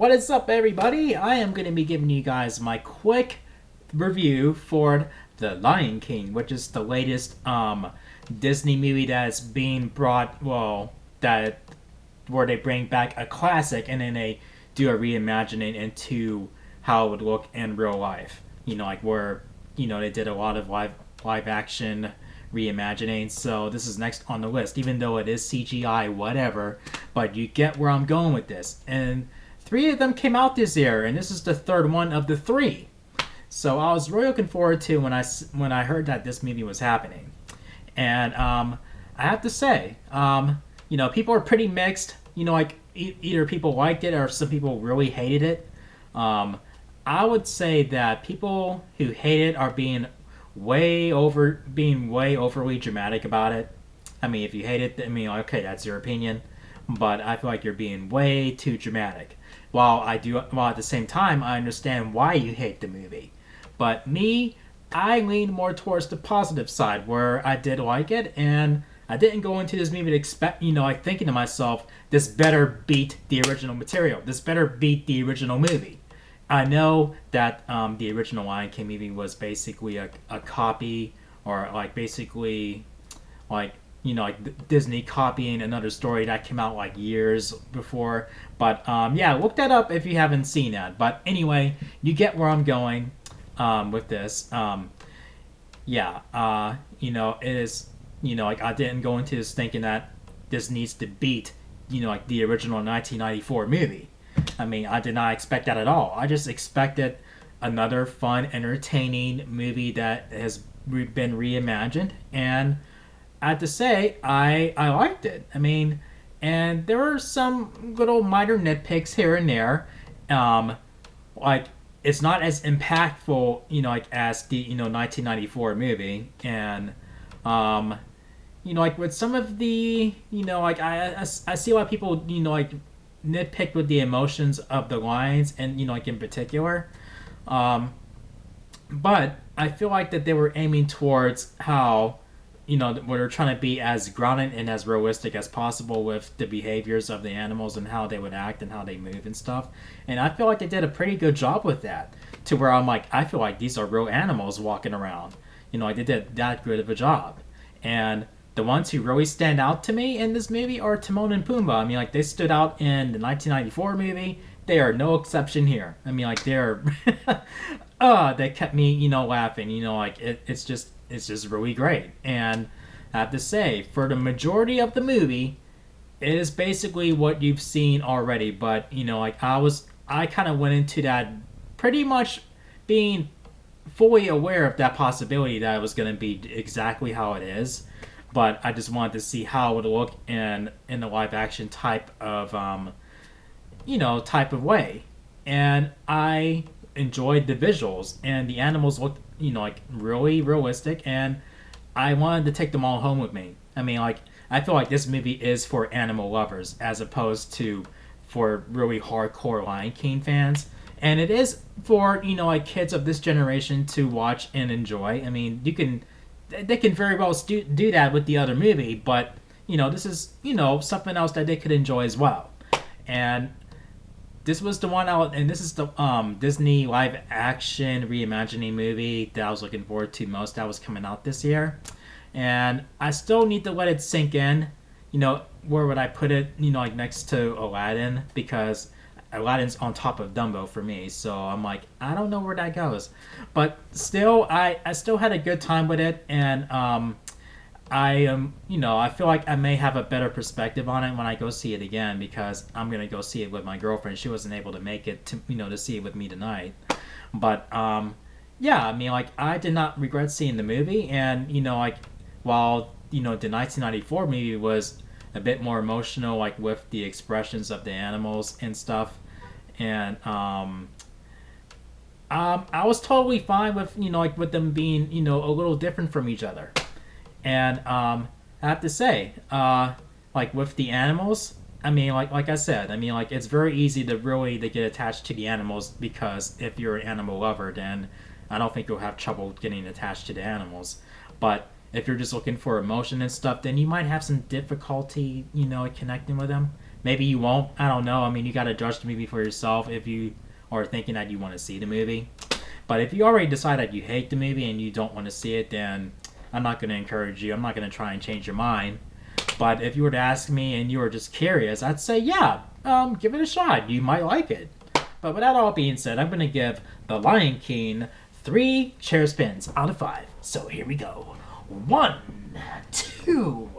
What is up, everybody? I am going to be giving you guys my quick review for The Lion King, which is the latest Disney movie that's being brought. Well, that where they bring back a classic and then they do a reimagining into how it would look in real life. Like where they did a lot of live action reimagining. So this is next on the list, even though it is CGI, whatever. But you get where I'm going with this. And three of them came out this year, and this is the third one of the three. So I was really looking forward to when I heard that this movie was happening. And I have to say, people are pretty mixed. Either people liked it or some people really hated it. I would say that people who hate it are being way overly dramatic about it. I mean, if you hate it, I mean, okay, that's your opinion, but I feel like you're being way too dramatic. While at the same time, I understand why you hate the movie. But me, I lean more towards the positive side, where I did like it, and I didn't go into this movie to expect, like thinking to myself, this better beat the original material. This better beat the original movie. I know that the original Lion King movie was basically a copy, or like basically like like Disney copying another story that came out like years before. But yeah, look that up if you haven't seen that. But anyway, you get where I'm going with this. Yeah, it is. Like I didn't go into this thinking that this needs to beat like the original 1994 movie. I mean, I did not expect that at all. I just expected another fun, entertaining movie that has been reimagined, and I have to say, I liked it. I mean, and there were some little minor nitpicks here and there. Like it's not as impactful, like as the 1994 movie, and like with some of the like I see a lot of people like nitpick with the emotions of the lines, and like in particular, but I feel like that they were aiming towards how where they're trying to be as grounded and as realistic as possible with the behaviors of the animals and how they would act and how they move and stuff. And I feel like they did a pretty good job with that, to where I'm like, I feel like these are real animals walking around. Like they did that good of a job. And the ones who really stand out to me in this movie are Timon and Pumbaa. I mean, like they stood out in the 1994 movie. They are no exception here. I mean, like they're, they kept me, laughing. Like it's just really great. And I have to say, for the majority of the movie, it is basically what you've seen already. But like I kind of went into that pretty much being fully aware of that possibility that it was going to be exactly how it is. But I just wanted to see how it would look in the live action type of type of way. And I enjoyed the visuals, and the animals looked like really realistic, and I wanted to take them all home with me. I mean, like I feel like this movie is for animal lovers as opposed to for really hardcore Lion King fans. And it is for like kids of this generation to watch and enjoy. I mean, they can very well do that with the other movie, but this is something else that they could enjoy as well. And this was the one out, and this is the Disney live action reimagining movie that I was looking forward to most. That was coming out this year, and I still need to let it sink in. Where would I put it? Like next to Aladdin, because Aladdin's on top of Dumbo for me. So I'm like, I don't know where that goes, but still, I still had a good time with it, and I am, I feel like I may have a better perspective on it when I go see it again, because I'm gonna go see it with my girlfriend. She wasn't able to make it to see it with me tonight, but yeah, I mean, like I did not regret seeing the movie, and like while the 1994 movie was a bit more emotional, like with the expressions of the animals and stuff, and I was totally fine with like with them being a little different from each other. And I have to say, like with the animals, I mean, like I said, I mean, like it's very easy to get attached to the animals, because if you're an animal lover, then I don't think you'll have trouble getting attached to the animals. But if you're just looking for emotion and stuff, then you might have some difficulty, connecting with them, Maybe you won't. I don't know. I mean, you got to judge the movie for yourself if you are thinking that you want to see the movie. But if you already decide that you hate the movie and you don't want to see it, then I'm not going to encourage you. I'm not going to try and change your mind. But if you were to ask me and you were just curious, I'd say, yeah, give it a shot. You might like it. But with that all being said, I'm going to give The Lion King 3 chair spins out of 5. So here we go. 1, 2,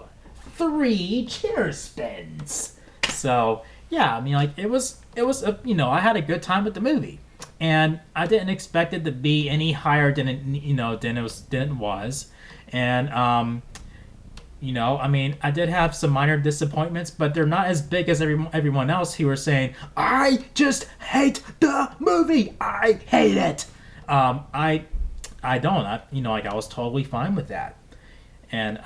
3 chair spins. So yeah, I mean, like it was I had a good time with the movie, and I didn't expect it to be any higher than it was, and I mean, I did have some minor disappointments, but they're not as big as everyone else who were saying, "I just hate the movie. I hate it." I don't. Like I was totally fine with that. And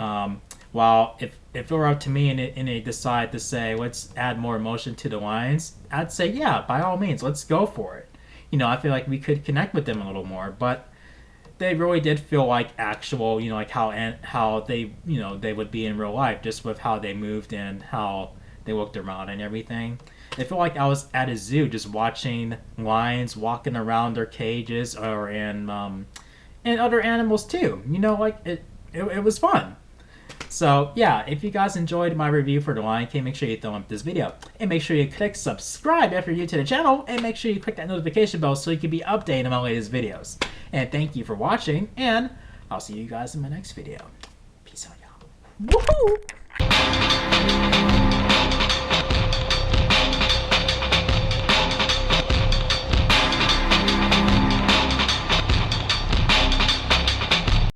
while if it were up to me and they decide to say let's add more emotion to the lines, I'd say yeah, by all means, let's go for it. I feel like we could connect with them a little more, but they really did feel like actual, like how they they would be in real life, just with how they moved and how they looked around and everything. It felt like I was at a zoo just watching lions walking around their cages or in and other animals too. Like it was fun. So yeah, if you guys enjoyed my review for The Lion King, make sure you thumb up this video. And make sure you click subscribe after you're new to the channel. And make sure you click that notification bell so you can be updated on my latest videos. And thank you for watching. And I'll see you guys in my next video. Peace out, y'all. Woohoo!